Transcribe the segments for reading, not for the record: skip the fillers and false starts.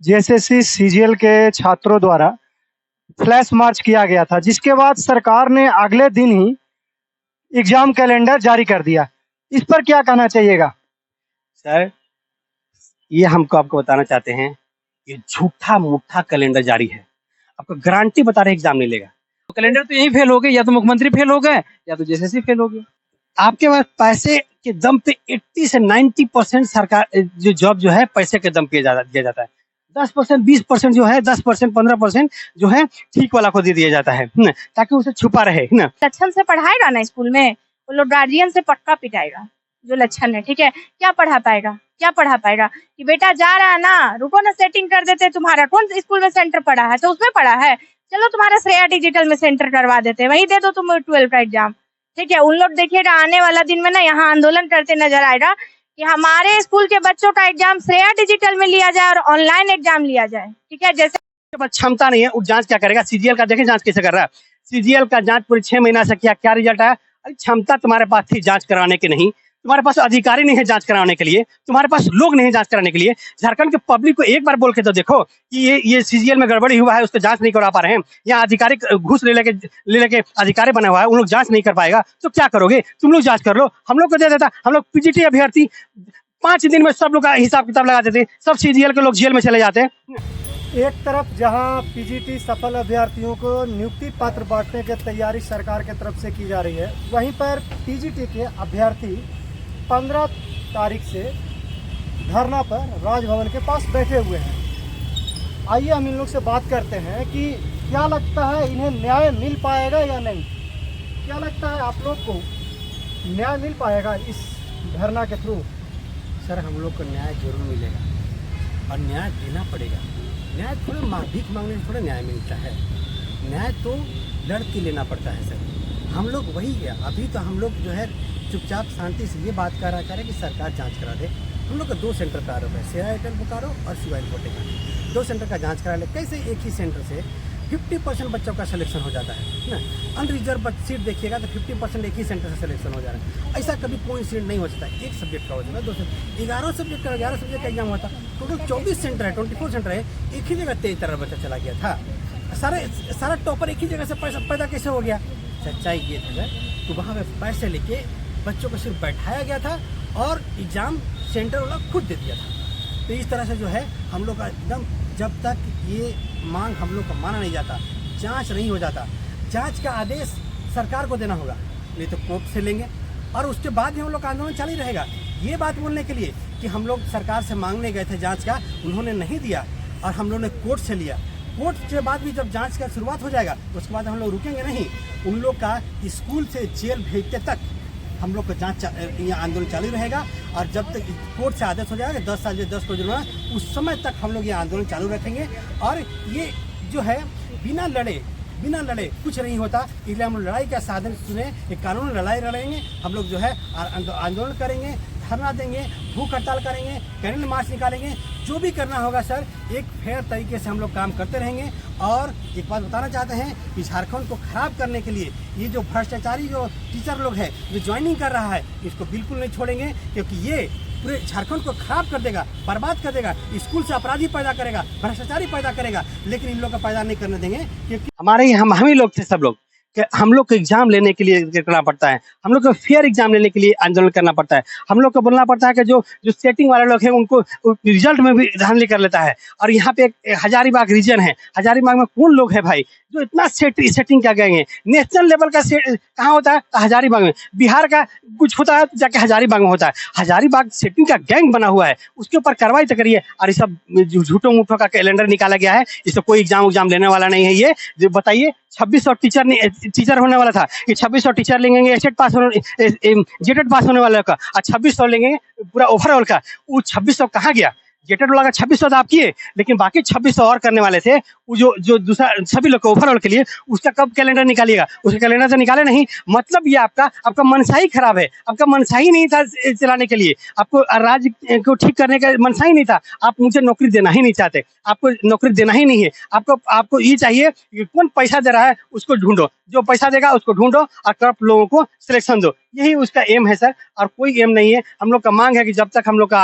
JSSC CGL के छात्रों द्वारा फ्लैश मार्च किया गया था, जिसके बाद सरकार ने अगले दिन ही एग्जाम कैलेंडर जारी कर दिया। इस पर क्या कहना चाहिएगा? सर, ये हमको आपको बताना चाहते हैं, ये झूठा मूठा कैलेंडर जारी है। आपको गारंटी बता रहे एग्जाम नहीं लेगा। तो कैलेंडर तो यही फेल हो गए, या तो मुख्यमंत्री फेल हो गए या तो जेएसएससी फेल हो गए। आपके पास पैसे के दम पे 80 से 90% सरकार जो जॉब जो है पैसे के दम पे दिया जाता है। 10% 20% जो है 10% 15% जो है ठीक वाला को दे दिया जाता है ना, ताकि उसे छुपा रहे ना। लक्षण से पढ़ाएगा ना स्कूल में, वो लोग गार्जियन से पक्का पिटाएगा। जो लक्षण है, ठीक है, क्या पढ़ा पाएगा, क्या पढ़ा पाएगा? कि बेटा जा रहा है ना, रुको ना सेटिंग कर देते, तुम्हारा कौन स्कूल में सेंटर पड़ा है तो उसमें पढ़ा है, चलो तुम्हारा श्रेया डिजिटल में सेंटर करवा देते, वही दे दो तुम 12 का एग्जाम। ठीक है, उन लोग देखिएगा आने वाला दिन में ना यहाँ आंदोलन करते नजर आएगा कि हमारे स्कूल के बच्चों का एग्जाम श्रेया डिजिटल में लिया जाए और ऑनलाइन एग्जाम लिया जाए। ठीक है, जैसे के पास क्षमता नहीं है, वो जांच क्या करेगा? सीजीएल का देखें जांच कैसे कर रहा है। सीजीएल का जांच पूरे 6 महीना से किया, क्या रिजल्ट आया? अरे क्षमता तुम्हारे पास थी जांच कराने की नहीं, तुम्हारे पास अधिकारी नहीं है जांच कराने के लिए, तुम्हारे पास लोग नहीं है जांच कराने के लिए। झारखंड के पब्लिक को एक बार बोल के तो देखो कि ये सीजीएल में गड़बड़ी हुआ है, उसको जांच नहीं करा पा रहे हैं। यहाँ अधिकारी घूस ले लेके अधिकारी बना हुआ है, उन लोग जांच नहीं कर पाएगा तो क्या करोगे? तुम लोग जांच कर लो, हम लोग को दे देता। हम लोग पीजीटी अभ्यर्थी 5 दिन में सब लोग का हिसाब किताब लगा देते, सब सीजीएल के लोग जेल में चले जाते हैं। एक तरफ जहां पीजीटी सफल अभ्यर्थियों को नियुक्ति पत्र बांटने की तैयारी सरकार की तरफ से की जा रही है, वहीं पर पीजीटी के अभ्यर्थी 15 तारीख से धरना पर राजभवन के पास बैठे हुए हैं। आइए हम इन लोग से बात करते हैं कि क्या लगता है, इन्हें न्याय मिल पाएगा या नहीं? क्या लगता है आप लोग को, न्याय मिल पाएगा इस धरना के थ्रू? सर, हम लोग को न्याय जरूर मिलेगा और न्याय देना पड़ेगा। न्याय थोड़े भीख मांगने से थोड़ा न्याय मिलता है, न्याय तो लड़ के लेना पड़ता है। सर, हम लोग वही है, अभी तो हम लोग जो है चुपचाप शांति से ये बात कर रहा है कि सरकार जांच करा दे। हम लोग का 2 सेंटर का आरोप है, श्रेया एयरटेल बोकारो और शिवाजी फोटे का। 2 सेंटर का जांच करा ले। कैसे एक ही सेंटर से 50% बच्चों का सिलेक्शन हो जाता है ना? अनरिजर्व सीट देखिएगा तो 50% एक ही सेंटर से सिलेक्शन हो जा रहा है। ऐसा कभी कोई सीट नहीं हो सकता। एक सब्जेक्ट का हो जाता है, 2 सब्जेक्ट 11 सब्जेक्ट का 11 सब्जेक्ट का एग्जाम होता। टोटल 24 सेंटर है, 24 सेंटर है, एक ही जगह 23 तरह बच्चा चला गया था। सारा टॉपर एक ही जगह से पैदा कैसे हो गया? सच्चाई ये था तो वहाँ पे पैसे लेके बच्चों को सिर्फ बैठाया गया था और एग्जाम सेंटर वाला खुद दे दिया था। तो इस तरह से जो है हम लोग का एकदम, जब तक ये मांग हम लोग का माना नहीं जाता, जांच नहीं हो जाता, जांच का आदेश सरकार को देना होगा, नहीं तो कोर्ट से लेंगे और उसके बाद भी हम लोग का आंदोलन जारी रहेगा। ये बात बोलने के लिए कि हम लोग सरकार से मांगने गए थे जांच का, उन्होंने नहीं दिया और हम लोग ने कोर्ट से लिया। कोर्ट के बाद भी जब जांच का शुरुआत हो जाएगा उसके बाद हम लोग रुकेंगे नहीं। उन लोग का स्कूल से जेल भेजते तक हम लोग का जांच आंदोलन चालू रहेगा और जब तक कोर्ट से आदेश हो जाएगा 10 साल 10 करोड़ जुर्माना, उस समय तक हम लोग ये आंदोलन चालू रखेंगे। और ये जो है बिना लड़े कुछ नहीं होता, इसलिए हम लड़ाई का साधन चुने, एक कानून लड़ाई लड़ेंगे। हम लोग जो है आंदोलन करेंगे, धरना देंगे, भूख हड़ताल करेंगे, कैंडल मार्च निकालेंगे, जो भी करना होगा सर, एक फेयर तरीके से हम लोग काम करते रहेंगे। और एक बात बताना चाहते हैं कि झारखंड को खराब करने के लिए ये जो भ्रष्टाचारी जो टीचर लोग हैं जो ज्वाइनिंग कर रहा है, इसको बिल्कुल नहीं छोड़ेंगे, क्योंकि ये पूरे झारखंड को खराब कर देगा, बर्बाद कर देगा, स्कूल से अपराधी पैदा करेगा, भ्रष्टाचारी पैदा करेगा, लेकिन इन लोग का पैदा नहीं करने देंगे। क्योंकि हम ही लोग थे, सब लोग कि हम लोग को एग्जाम लेने के लिए करना पड़ता है, हम लोग को फेयर एग्जाम लेने के लिए आंदोलन करना पड़ता है। हम लोग को बोलना पड़ता है कि जो सेटिंग वाले लोग हैं उनको रिजल्ट में भी धांधली कर लेता है। और यहाँ पे एक हजारीबाग रीजन है, हजारीबाग में कौन लोग है भाई जो इतना सेटिंग क्या कहेंगे? नेशनल लेवल का कहाँ होता है? हजारीबाग में। बिहार का कुछ होता है जाके हजारीबाग में होता है। हजारीबाग सेटिंग का गैंग बना हुआ है, उसके ऊपर कार्रवाई तो करिए। और ये सब झूठों मूठों का कैलेंडर निकाला गया है, इससे कोई एग्जाम लेने वाला नहीं है। ये जो बताइए 2600 टीचर होने वाला था, ये 2600 टीचर लेंगे जेटेट पास होने वाला का, और 2600 लेंगे पूरा ओवरऑल का। वो 2600 कहाँ गया? जेटेट वाला का 2600 तो आप किए, लेकिन बाकी 2600 और करने वाले थे, वो जो दूसरा सभी लोग ओवरऑल के लिए, उसका कब कैलेंडर निकालिएगा? उसका कैलेंडर तो निकाले नहीं। मतलब ये आपका मनसा ही खराब है, आपका मनसा ही नहीं था चलाने के लिए, आपको राज्य को ठीक करने का मनसा ही नहीं था। आप मुझे नौकरी देना ही नहीं चाहते, आपको नौकरी देना ही नहीं है। आपको ये चाहिए कि कौन पैसा दे रहा है उसको ढूंढो, जो पैसा देगा उसको ढूंढो और करप्ट लोगों को सिलेक्शन दो, यही उसका एम है सर, और कोई एम नहीं है। हम लोग का मांग है कि जब तक हम लोग का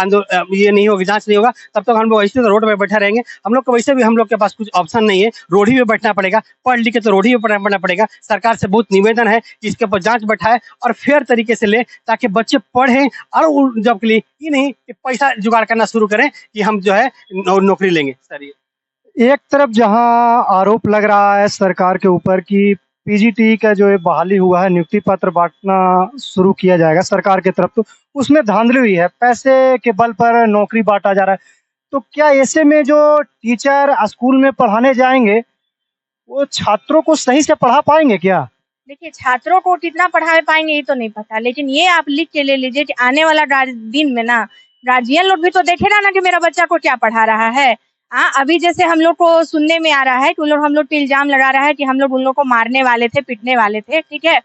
ये नहीं होगी, जांच नहीं होगा, तब तक हम लोग ऐसे तो रोड पे बैठे रहेंगे। हम लोग को वैसे भी हम लोग के पास कुछ ऑप्शन नहीं है, रोड ही में बैठना पड़ेगा, पढ़ लिख के तो रोड ही में बैठना पड़ेगा। सरकार से बहुत निवेदन है कि इसके ऊपर जांच बैठाए और फेयर तरीके से ले, ताकि बच्चे पढ़ें और जॉब के लिए, ये नहीं कि पैसा जुगाड़ करना शुरू करें कि हम जो है नौकरी लेंगे। सर ये एक तरफ जहां आरोप लग रहा है सरकार के ऊपर कि पीजीटी का जो है बहाली हुआ है, नियुक्ति पत्र बांटना शुरू किया जाएगा सरकार की तरफ, तो उसमें धांधली हुई है, पैसे के बल पर नौकरी बांटा जा रहा है। तो क्या ऐसे में जो टीचर स्कूल में पढ़ाने जाएंगे वो छात्रों को सही से पढ़ा पाएंगे क्या? देखिए, छात्रों को कितना पढ़ा पाएंगे ये तो नहीं पता, लेकिन ये आप लिख के ले लीजिए कि आने वाला दिन में ना गार्जियन लोग भी तो देखेगा ना कि मेरा बच्चा को क्या पढ़ा रहा है। अभी जैसे हम लोग को सुनने में आ रहा है कि हम लोग पे इल्जाम लगा रहा है कि हम लोग उन लोग को मारने वाले थे, पीटने वाले थे, ठीक है।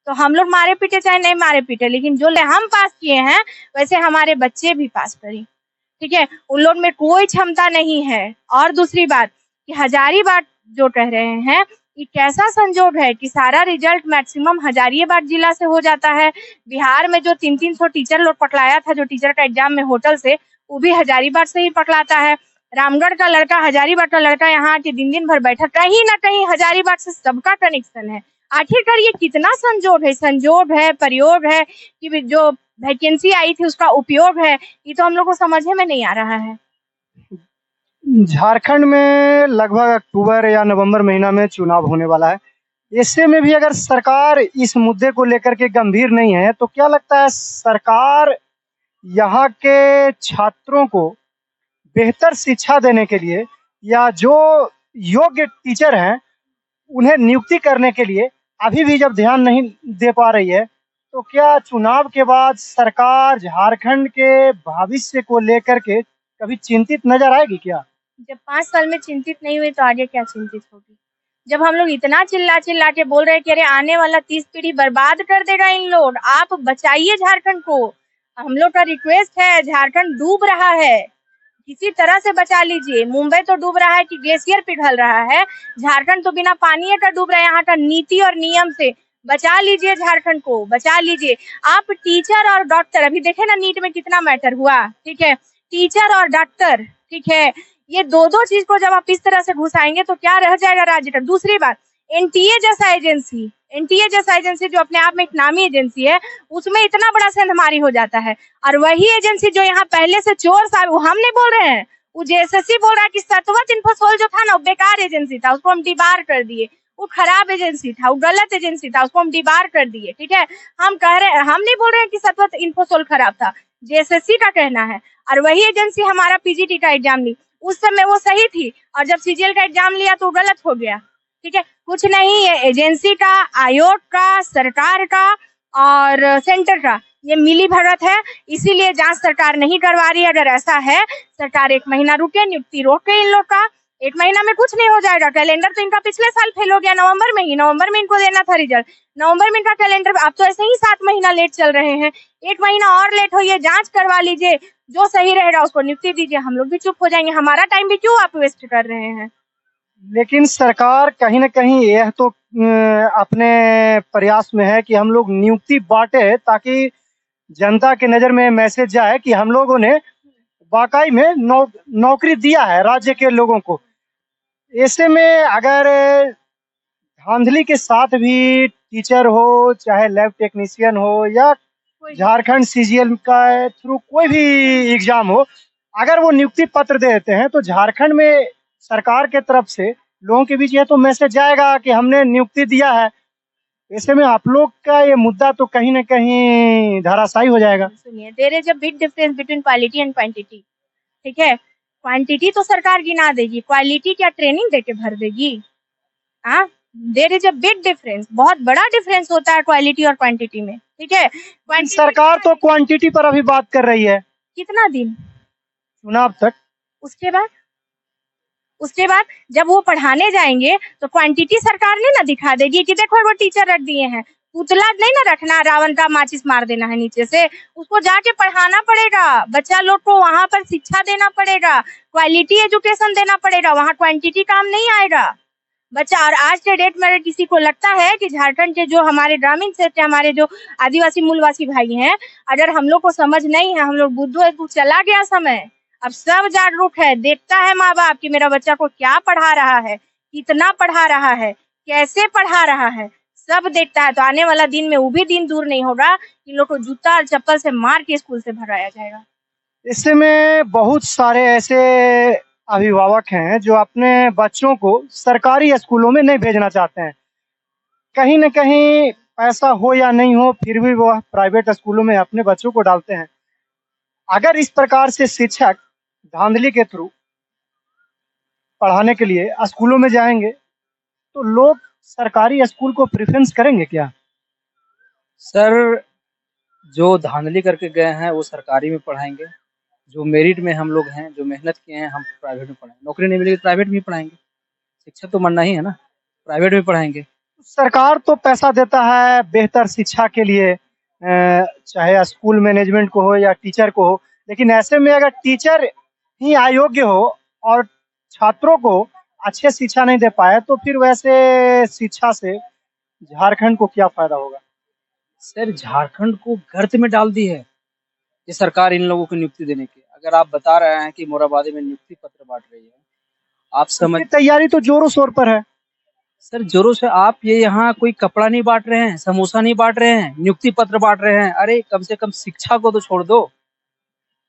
तो हम लोग मारे पीटे चाहे नहीं मारे पीटे, लेकिन जो हम पास किए हैं वैसे हमारे बच्चे भी पास करें, ठीक है। उन लोग में कोई क्षमता नहीं है। और दूसरी बात कि हजारीबाग जो कह रहे हैं, ये कैसा संजोग है कि सारा रिजल्ट मैक्सिमम हजारीबाग जिला से हो जाता है। बिहार में जो 300 टीचर लोग पकड़ाया था, जो टीचर का एग्जाम में होटल से, वो भी हजारीबाग से ही पकड़ाता है। रामगढ़ का लड़का, हजारीबाग का लड़का यहाँ के दिन भर बैठा, कहीं ना कहीं हजारीबाग से सबका कनेक्शन है। आखिरकार ये कितना संजोग है, प्रयोग है कि जो वैकेंसी आई थी उसका उपयोग है, ये तो हम लोग को समझ में नहीं आ रहा है। झारखंड में लगभग अक्टूबर या नवंबर महीना में चुनाव होने वाला है। ऐसे में भी अगर सरकार इस मुद्दे को लेकर के गंभीर नहीं है, तो क्या लगता है सरकार यहाँ के छात्रों को बेहतर शिक्षा देने के लिए या जो योग्य टीचर हैं उन्हें नियुक्ति करने के लिए अभी भी जब ध्यान नहीं दे पा रही है, तो क्या चुनाव के बाद सरकार झारखंड के भविष्य को लेकर के कभी चिंतित नजर आएगी क्या? जब 5 साल में चिंतित नहीं हुई तो आगे क्या चिंतित होगी? जब हम लोग इतना चिल्ला के बोल रहे हैं कि अरे आने वाला 30 पीढ़ी बर्बाद कर देगा इन लोग, आप बचाइए झारखंड को। हम लोग का रिक्वेस्ट है, झारखंड डूब रहा है, किसी तरह से बचा लीजिए। मुंबई तो डूब रहा है कि ग्लेशियर पिघल रहा है, झारखंड तो बिना पानी का डूब रहा है। यहाँ का नीति और नियम से बचा लीजिए, झारखंड को बचा लीजिए। आप टीचर और डॉक्टर, अभी देखे ना नीट में कितना मैटर हुआ, ठीक है। टीचर और डॉक्टर, ठीक है, ये दो चीज को जब आप इस तरह से घुसाएंगे तो क्या रह जाएगा राज्य का। दूसरी बात, एनटीए जैसा एजेंसी जो अपने आप में एक नामी एजेंसी है, उसमें इतना बड़ा सेंधमारी हो जाता है। और वही एजेंसी जो यहाँ पहले से चोर साहब, वो हम नहीं बोल रहे हैं, वो जेएसएससी बोल रहा है कि सतवत इन्फोसोल जो था ना, वो बेकार एजेंसी था, उसको हम डिबार कर दिए। वो खराब एजेंसी था, वो गलत एजेंसी था, उसको हम डिबार कर दिए, ठीक है। हम कह रहे हैं, हम नहीं बोल रहे हैं कि सतवत इन्फोसोल खराब था, जेएसएससी का कहना है। और वही एजेंसी हमारा पीजीटी का एग्जाम ली, उस समय वो सही थी, और जब सीजीएल का एग्जाम लिया तो गलत हो गया, ठीक है। कुछ नहीं, ये एजेंसी का, आयोग का, सरकार का और सेंटर का ये मिली भगत है, इसीलिए जांच सरकार नहीं करवा रही है। अगर ऐसा है, सरकार 1 महीना रुके, नियुक्ति रोके इन लोग का। 1 महीना में कुछ नहीं हो जाएगा। कैलेंडर तो इनका पिछले साल फेल हो गया, नवंबर में इनको देना था रिजल्ट, नवंबर में इनका कैलेंडर, आप तो ऐसे ही 7 महीना लेट चल रहे हैं। 1 महीना और लेट होइए, जांच करवा लीजिए, जो सही रहेगा उसको नियुक्ति दीजिए, हम लोग भी चुप हो जाएंगे। हमारा टाइम भी क्यों आप वेस्ट कर रहे हैं? लेकिन सरकार कहीं ना कहीं यह तो अपने प्रयास में है कि हम लोग नियुक्ति बांटे, ताकि जनता के नजर में मैसेज जाए कि हम लोगों ने वाकई में नौकरी दिया है राज्य के लोगों को। ऐसे में अगर धांधली के साथ भी टीचर हो, चाहे लैब टेक्नीशियन हो, या झारखंड सीजीएल का थ्रू कोई भी एग्जाम हो, अगर वो नियुक्ति पत्र दे देते हैं तो झारखंड में सरकार के तरफ से लोगों के बीच ये तो मैसेज जाएगा कि हमने नियुक्ति दिया है। ऐसे में आप लोग का ये मुद्दा तो कहीं ना कहीं धराशायी हो जाएगा। सुनिए, there is a big difference between quality and quantity, ठीक है। क्वांटिटी तो सरकार गिना देगी, क्वालिटी क्या ट्रेनिंग देके भर देगी? हाँ, there is a big difference, बहुत बड़ा डिफरेंस होता है क्वालिटी और क्वांटिटी में, ठीक है। सरकार तो क्वांटिटी पर अभी बात कर रही है, कितना दिन? चुनाव तक। उसके बाद जब वो पढ़ाने जाएंगे तो क्वांटिटी सरकार ने ना दिखा देगी कि देखो वो टीचर रख दिए हैं। पुतला नहीं ना रखना, रावण का माचिस मार देना है नीचे से, उसको जाके पढ़ाना पड़ेगा, बच्चा लोग को वहां पर शिक्षा देना पड़ेगा, क्वालिटी एजुकेशन देना पड़ेगा, वहां क्वांटिटी काम नहीं आएगा। बच्चा। और आज के डेट में अगर किसी को लगता है कि झारखंड के जो हमारे ग्रामीण क्षेत्र, हमारे जो आदिवासी मूलवासी भाई हैं, अगर हम लोग को समझ नहीं है, हम लोग बुद्धू है, तो चला गया समय। अब सब जागरूक है, देखता है माँ बाप कि मेरा बच्चा को क्या पढ़ा रहा है, कितना पढ़ा रहा है, कैसे पढ़ा रहा है, सब देखता है। तो आने वाला दिन में वो भी दिन दूर नहीं होगा कि लोग को जूता और चप्पल से मार के स्कूल से भगाया जाएगा। इससे में बहुत सारे ऐसे अभिभावक हैं जो अपने बच्चों को सरकारी स्कूलों में नहीं भेजना चाहते हैं। कहीं न कहीं पैसा हो या नहीं हो, फिर भी वह प्राइवेट स्कूलों में अपने बच्चों को डालते हैं। अगर इस प्रकार से शिक्षक धांधली के थ्रू पढ़ाने के लिए स्कूलों में जाएंगे, तो लोग सरकारी स्कूल को प्रेफरेंस करेंगे क्या? सर, जो धांधली करके गए हैं वो सरकारी में पढ़ाएंगे, जो मेरिट में हम लोग हैं, जो मेहनत किए हैं, हम प्राइवेट में पढ़ाएंगे। नौकरी नहीं मिलेगी तो प्राइवेट में ही पढ़ाएंगे। शिक्षा तो बनना ही है ना, प्राइवेट में पढ़ाएंगे। सरकार तो पैसा देता है बेहतर शिक्षा के लिए, चाहे स्कूल मैनेजमेंट को हो या टीचर को हो, लेकिन ऐसे में अगर टीचर ही अयोग्य हो और छात्रों को अच्छे शिक्षा नहीं दे पाए, तो फिर वैसे शिक्षा से झारखंड को क्या फायदा होगा? सर, झारखंड को गर्त में डाल दी है ये सरकार इन लोगों को नियुक्ति देने की। अगर आप बता रहे हैं कि मोराबादी में नियुक्ति पत्र बांट रही है, आप समझ, इसकी तैयारी तो जोरों शोर पर है। सर जोरों से आप ये यहाँ कोई कपड़ा नहीं बांट रहे हैं, समोसा नहीं बांट रहे हैं, नियुक्ति पत्र बांट रहे हैं। अरे कम से कम शिक्षा को तो छोड़ दो,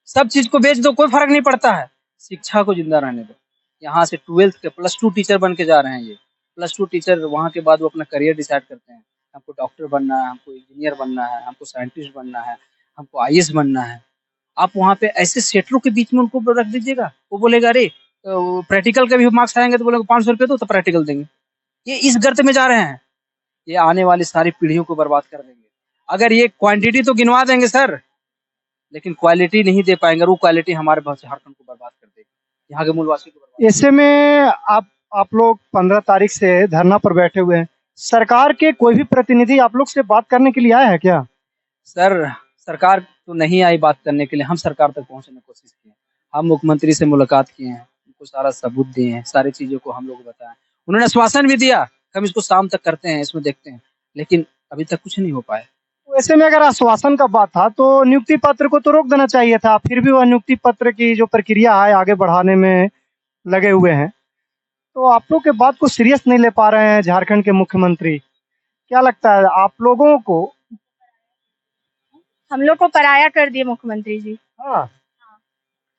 सब चीज को बेच दो, कोई फर्क नहीं पड़ता है। शिक्षा को जिंदा रहने दो। यहाँ से 12th के +2 टीचर बन के जा रहे हैं ये +2 टीचर। वहाँ के बाद वो अपना करियर डिसाइड करते हैं, हमको डॉक्टर बनना है, हमको इंजीनियर बनना है, हमको साइंटिस्ट बनना है, हमको IAS बनना है। आप वहाँ पे ऐसे सेटरों के बीच में उनको रख दीजिएगा, वो बोलेगा अरे प्रैक्टिकल के भी मार्क्स आएंगे तो बोलेगा 500 रुपये दो तो प्रैक्टिकल देंगे। ये इस गर्त में जा रहे हैं, ये आने वाली सारी पीढ़ियों को बर्बाद कर देंगे। अगर ये क्वांटिटी तो गिनवा देंगे सर, लेकिन क्वालिटी नहीं दे पाएंगे, वो क्वालिटी हमारे झारखंड को बर्बाद कर देगी, यहाँ के मूलवासी को बर्बाद। ऐसे में आप लोग 15 तारीख से धरना पर बैठे हुए हैं, सरकार के कोई भी प्रतिनिधि आप लोग से बात करने के लिए आया है क्या? सर, सरकार तो नहीं आई बात करने के लिए, हम सरकार तक पहुंचने की कोशिश की है। हम मुख्यमंत्री से मुलाकात किए हैं, उनको सारा सबूत दिए हैं, सारी चीजों को हम लोग बताया। उन्होंने आश्वासन भी दिया हम इसको शाम तक करते हैं, इसमें देखते हैं, लेकिन अभी तक कुछ नहीं हो पाया। वैसे में अगर आश्वासन का बात था तो नियुक्ति पत्र को तो रोक देना चाहिए था, फिर भी वह नियुक्ति पत्र की जो प्रक्रिया है आगे बढ़ाने में लगे हुए हैं। तो आप लोग के बात को सीरियस नहीं ले पा रहे हैं झारखंड के मुख्यमंत्री। क्या लगता है आप लोगों को? हम लोग को पराया कर दिए मुख्यमंत्री जी। हाँ,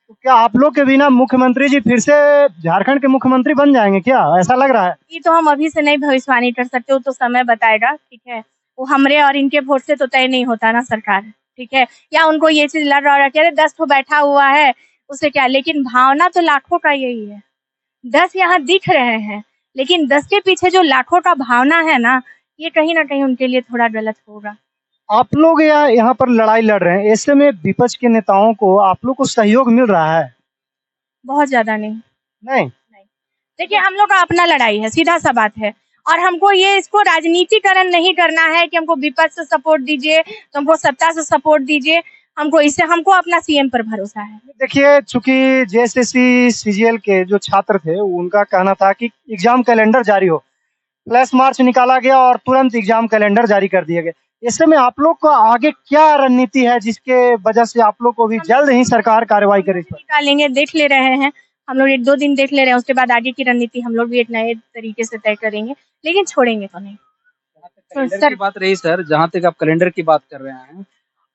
तो क्या आप लोग के बिना मुख्यमंत्री जी फिर से झारखंड के मुख्यमंत्री बन जाएंगे क्या? ऐसा लग रहा है। ये तो हम अभी से नहीं भविष्यवाणी कर सकते, वो तो समय बताएगा। ठीक है, वो हमरे और इनके वोट से तो तय नहीं होता ना सरकार। ठीक है, या उनको ये चीज लड़ रहा है कि अरे 10 तो बैठा हुआ है उससे क्या, लेकिन भावना तो लाखों का यही है। 10 यहाँ दिख रहे हैं, लेकिन 10 के पीछे जो लाखों का भावना है ना, ये कहीं ना कहीं उनके लिए थोड़ा गलत होगा। आप लोग यहाँ पर लड़ाई लड़ रहे हैं, ऐसे में विपक्ष के नेताओं को आप लोग को सहयोग मिल रहा है? बहुत ज्यादा नहीं। नहीं। देखिए, हम लोग का अपना लड़ाई है, सीधा सा बात है, और हमको ये इसको राजनीतिकरण नहीं करना है कि हमको विपक्ष से सपोर्ट दीजिए तो हमको सत्ता से सपोर्ट दीजिए। हमको अपना CM पर भरोसा है। देखिए, चूंकि JSSC CGL के जो छात्र थे उनका कहना था कि एग्जाम कैलेंडर जारी हो, फ्लैश मार्च निकाला गया और तुरंत एग्जाम कैलेंडर जारी कर दिए गए। ऐसे में आप लोग को आगे क्या रणनीति है जिसके वजह से आप लोग को भी जल्द ही सरकार कार्रवाई करे? निकालेंगे, देख ले रहे हैं हम लोग, 1-2 दिन देख ले रहे हैं, उसके बाद आगे की रणनीति हम लोग भी एक नए तरीके से तय करेंगे, लेकिन छोड़ेंगे तो नहीं। कैलेंडर की बात रही सर, जहाँ तक आप कैलेंडर की बात कर रहे हैं,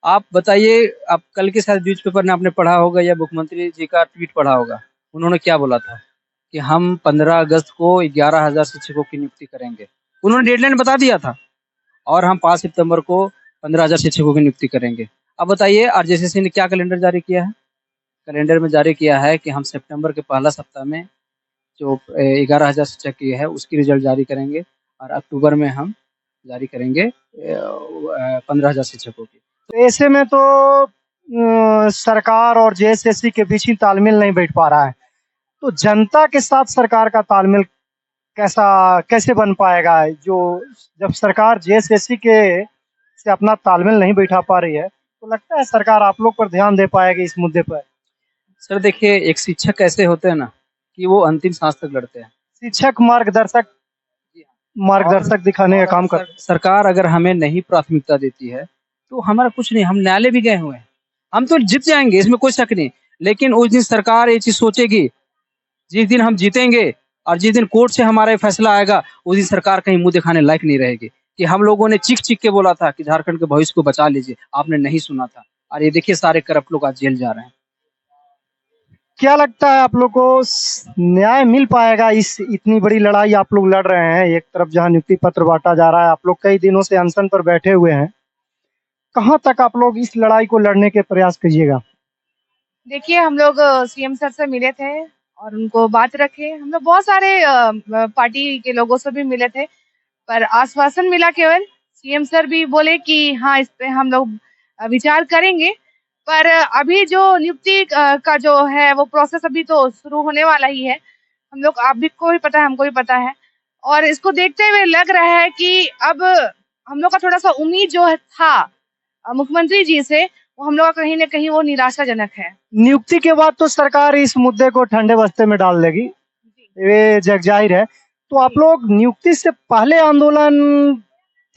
आप बताइए, आप कल के साथ न्यूज़पेपर में आपने पढ़ा होगा या मुख्यमंत्री जी का ट्वीट पढ़ा होगा, उन्होंने क्या बोला था कि हम 15 अगस्त को 11,000 शिक्षकों की नियुक्ति करेंगे। उन्होंने डेडलाइन बता दिया था, और हम 5 सितंबर को 15,000 शिक्षकों की नियुक्ति करेंगे। अब बताइए RJSSC ने क्या कैलेंडर जारी किया है? कैलेंडर में जारी किया है कि हम सितंबर के पहला सप्ताह में जो 11,000 शिक्षक की है उसकी रिजल्ट जारी करेंगे, और अक्टूबर में हम जारी करेंगे 15,000 शिक्षकों की। तो ऐसे में तो सरकार और JSSC के बीच ही तालमेल नहीं बैठ पा रहा है, तो जनता के साथ सरकार का तालमेल कैसे बन पाएगा? जो जब सरकार JSSC के से अपना तालमेल नहीं बैठा पा रही है, तो लगता है सरकार आप लोग पर ध्यान दे पाएगी इस मुद्दे पर? सर देखिए, एक शिक्षक ऐसे होते हैं ना कि वो अंतिम सांस तक लड़ते हैं। शिक्षक मार्गदर्शक मार्गदर्शक दिखाने का काम कर। सरकार अगर हमें नहीं प्राथमिकता देती है तो हमारा कुछ नहीं, हम न्यायालय भी गए हुए हैं, हम तो जीत जाएंगे, इसमें कोई शक नहीं। लेकिन उस दिन सरकार ये चीज सोचेगी, जिस दिन हम जीतेंगे और जिस दिन कोर्ट से हमारा फैसला आएगा, उस दिन सरकार कहीं मुंह दिखाने लायक नहीं रहेगी कि हम लोगों ने चीख चीख के बोला था कि झारखंड के भविष्य को बचा लीजिए, आपने नहीं सुना था। और ये देखिए सारे करप्ट लोग आज जेल जा रहे हैं। क्या लगता है आप लोग को न्याय मिल पाएगा? इस इतनी बड़ी लड़ाई आप लोग लड़ रहे हैं, एक तरफ जहां नियुक्ति पत्र बांटा जा रहा है, आप लोग कई दिनों से अनशन पर बैठे हुए हैं, कहां तक आप लोग इस लड़ाई को लड़ने के प्रयास कीजिएगा? देखिए, हम लोग सीएम सर से मिले थे और उनको बात रखे। हम लोग बहुत सारे पार्टी के लोगों से भी मिले थे, पर आश्वासन मिला केवल। सीएम सर भी बोले कि हाँ, इस पे हम लोग विचार करेंगे, पर अभी जो नियुक्ति का जो है वो प्रोसेस अभी तो शुरू होने वाला ही है। हम लोग, आप भी को भी पता है, हमको भी पता है, और इसको देखते हुए लग रहा है कि अब हम लोग का थोड़ा सा उम्मीद जो था मुख्यमंत्री जी से, वो हम लोग का कहीं ना कहीं वो निराशाजनक है। नियुक्ति के बाद तो सरकार इस मुद्दे को ठंडे बस्ते में डाल देगी, ये जग जाहिर है। तो आप लोग नियुक्ति से पहले आंदोलन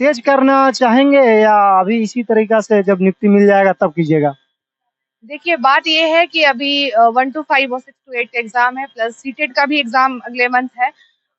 तेज करना चाहेंगे या अभी इसी तरीका से जब नियुक्ति मिल जाएगा तब कीजिएगा? देखिए, बात ये है कि अभी 1 to 5 और 6 to 8 एग्जाम है, प्लस सीटेट का भी एग्जाम अगले मंथ है,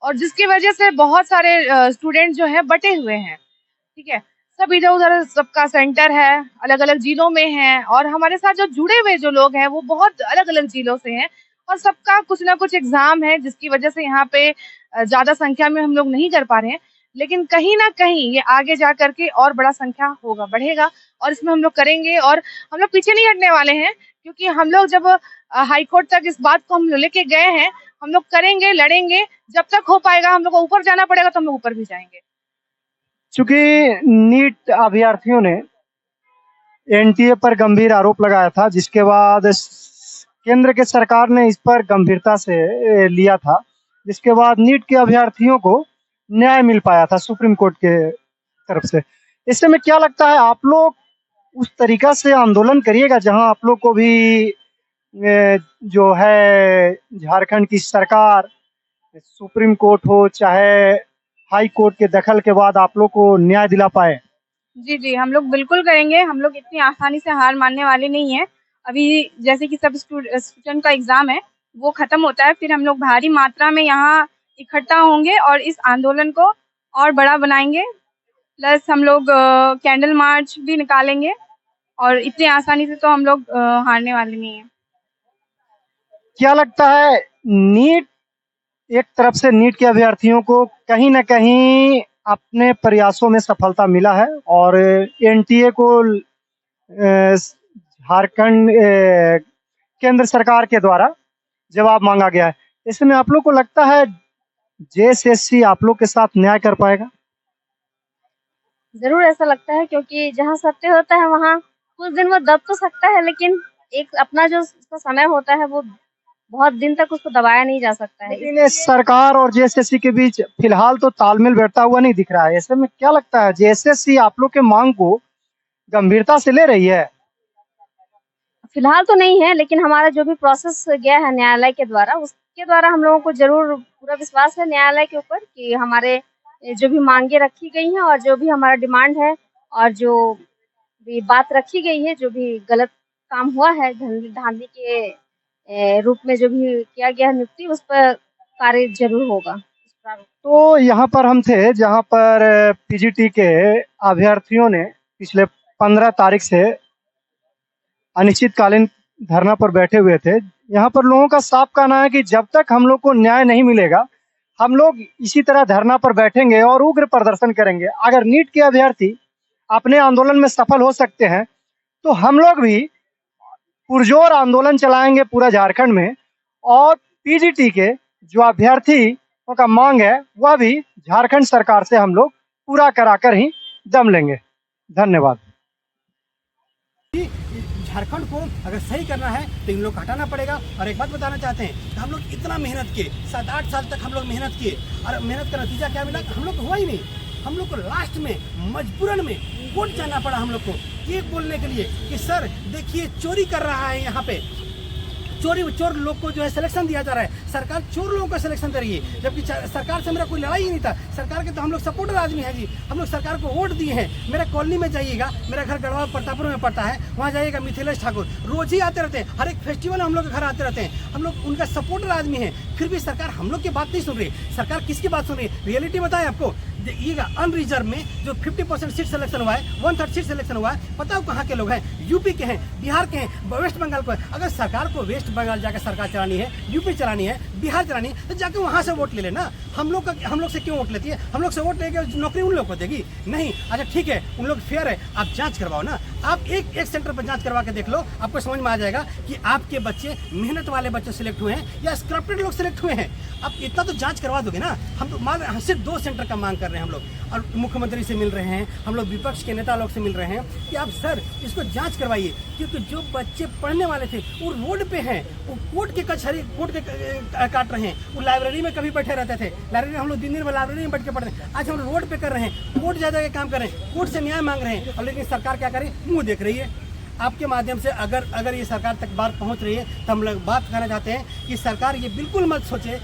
और जिसकी वजह से बहुत सारे स्टूडेंट जो है बटे हुए हैं। ठीक है, सब इधर उधर, सबका सेंटर है, अलग अलग जिलों में है, और हमारे साथ जो जुड़े हुए जो लोग हैं वो बहुत अलग अलग जिलों से हैं, और सबका कुछ ना कुछ एग्जाम है, जिसकी वजह से यहाँ पे ज्यादा संख्या में हम लोग नहीं कर पा रहे हैं। लेकिन कहीं ना कहीं ये आगे जा करके और बड़ा संख्या होगा, बढ़ेगा, और इसमें हम लोग करेंगे, और हम लोग पीछे नहीं हटने वाले हैं, क्योंकि हम लोग जब हाई कोर्ट तक इस बात को हम लोग लेके गए हैं, हम लोग करेंगे, लड़ेंगे, जब तक हो पाएगा। हम लोग को ऊपर जाना पड़ेगा तो हम लोग ऊपर भी जाएंगे। चूंकि नीट अभ्यर्थियों ने एनटीए पर गंभीर आरोप लगाया था, जिसके बाद केंद्र के सरकार ने इस पर गंभीरता से लिया था, जिसके बाद नीट के अभ्यर्थियों को न्याय मिल पाया था सुप्रीम कोर्ट के तरफ से। इससे में क्या लगता है, आप लोग उस तरीका से आंदोलन करिएगा जहां आप लोग को भी जो है झारखंड की सरकार, सुप्रीम कोर्ट हो चाहे हाई कोर्ट के दखल के बाद आप लोग को न्याय दिला पाए? जी जी, हम लोग बिल्कुल करेंगे। हम लोग इतनी आसानी से हार मानने वाले नहीं हैं। अभी जैसे कि सब स्टूडेंट का एग्जाम है, वो खत्म होता है, फिर हम लोग भारी मात्रा में यहाँ इकट्ठा होंगे और इस आंदोलन को और बड़ा बनाएंगे। प्लस हम लोग कैंडल मार्च भी निकालेंगे, और इतनी आसानी से तो हम लोग हारने वाले नहीं हैं। क्या लगता है, नीट, एक तरफ से नीट के अभ्यर्थियों को कहीं ना कहीं अपने प्रयासों में सफलता मिला है, और एनटीए को झारखंड केंद्र सरकार के द्वारा जवाब मांगा गया है। इसमें आप लोग को लगता है जेएसएससी आप लोग के साथ न्याय कर पाएगा? जरूर ऐसा लगता है, क्योंकि जहाँ सत्य होता है वहाँ कुछ दिन वो दब तो सकता है, लेकिन एक अपना जो उसका समय होता है वो बहुत दिन तक उसको दबाया नहीं जा सकता है। लेकिन सरकार और जेएसएससी के बीच फिलहाल तो तालमेल बैठता हुआ नहीं दिख रहा है। ऐसे में क्या लगता है, जेएसएससी आप लोग के मांग को गंभीरता से ले रही है? फिलहाल तो नहीं है, लेकिन हमारा जो भी प्रोसेस गया है न्यायालय के द्वारा, उसके द्वारा हम लोगों को जरूर पूरा विश्वास है न्यायालय के ऊपर कि हमारे जो भी मांगे रखी गई हैं और जो भी हमारा डिमांड है और जो भी बात रखी गई है, जो भी गलत काम हुआ है धांधली के रूप में जो भी किया गया है नियुक्ति, उस पर कार्य जरूर होगा। तो यहाँ पर हम थे जहाँ पर पीजीटी के अभ्यर्थियों ने पिछले 15 तारीख से अनिश्चितकालीन धरना पर बैठे हुए थे। यहाँ पर लोगों का साफ कहना है कि जब तक हम लोग को न्याय नहीं मिलेगा, हम लोग इसी तरह धरना पर बैठेंगे और उग्र प्रदर्शन करेंगे। अगर नीट के अभ्यर्थी अपने आंदोलन में सफल हो सकते हैं तो हम लोग भी पुरजोर आंदोलन चलाएंगे पूरा झारखंड में, और पीजीटी के जो अभ्यर्थी का मांग है वह भी झारखंड सरकार से हम लोग पूरा कराकर ही दम लेंगे। धन्यवाद। झारखंड को अगर सही करना है तो इन लोग को हटाना पड़ेगा। और एक बात बताना चाहते हैं कि हम लोग इतना मेहनत किए, 7-8 साल तक हम लोग मेहनत किए, और मेहनत का नतीजा क्या मिला? हम लोग को हुआ ही नहीं। हम लोग को लास्ट में मजबूरन में कोर्ट जाना पड़ा हम लोग को, ये बोलने के लिए कि सर देखिए चोरी कर रहा है, यहाँ पे चोर लोग को जो है सिलेक्शन दिया जा रहा है। सरकार चोर लोगों को सिलेक्शन दे रही है, जबकि सरकार से मेरा कोई लड़ाई ही नहीं था। सरकार के तो हम लोग सपोर्टर आदमी है जी, हम लोग सरकार को वोट दिए हैं। मेरा कॉलोनी में जाइएगा, मेरा घर गढ़वा प्रतापपुर में पड़ता है, वहाँ जाइएगा मिथिलेश ठाकुर रोज ही आते रहते हैं, हर एक फेस्टिवल हम लोग के घर आते रहते हैं। हम लोग उनका सपोर्टर आदमी है, फिर भी सरकार हम लोग की बात नहीं सुन रही। सरकार किसकी बात सुन रही है? रियलिटी बताएं आपको, देखिएगा अनरिजर्व में जो 50% सीट सिलेक्शन हुआ है, 1/3 सीट सिलेक्शन हुआ है, पता हो कहाँ के लोग हैं? यूपी के हैं, बिहार के हैं, वेस्ट बंगाल को है। अगर सरकार को वेस्ट बंगाल जाकर सरकार चलानी है, यूपी चलानी है, बिहार चलानी है, तो जाकर वहाँ से वोट ले लेना। हम लोग से क्यों वोट लेती है? हम लोग से वोट लेकर नौकरी उन लोग को देगी? नहीं। अच्छा ठीक है, उन लोग फेयर है, आप जांच करवाओ ना। आप एक सेंटर पर जांच करवा के देख लो, आपको समझ में आ जाएगा कि आपके बच्चे मेहनत वाले बच्चे सिलेक्ट हुए हैं या स्क्रप्टेड लोग सिलेक्ट हुए हैं। आप इतना तो जांच करवा दोगे ना। हम तो सिर्फ 2 सेंटर का मांग कर रहे हैं हम लोग, और मुख्यमंत्री से मिल रहे हैं, हम लोग विपक्ष के नेता लोग से मिल रहे हैं कि आप सर इसको जांच करवाइए, क्योंकि जो बच्चे पढ़ने वाले थे वो रोड पे हैं, वो कोर्ट के कचहरी कोर्ट के काट रहे हैं, वो लाइब्रेरी में कभी बैठे रहते थे। लाइब्रेरी में हम लोग दिन लाइब्रेरी में बैठ के पढ़ते हैं, आज हम रोड पे कर रहे हैं, कोर्ट जा के काम कर रहे हैं, कोर्ट से न्याय मांग रहे हैं, और लेकिन सरकार क्या करे? मुंह देख रही है। आपके माध्यम से अगर ये सरकार तक बात पहुंच रही है तो हम लोग बात करना चाहते हैं कि सरकार ये बिल्कुल मत सोचे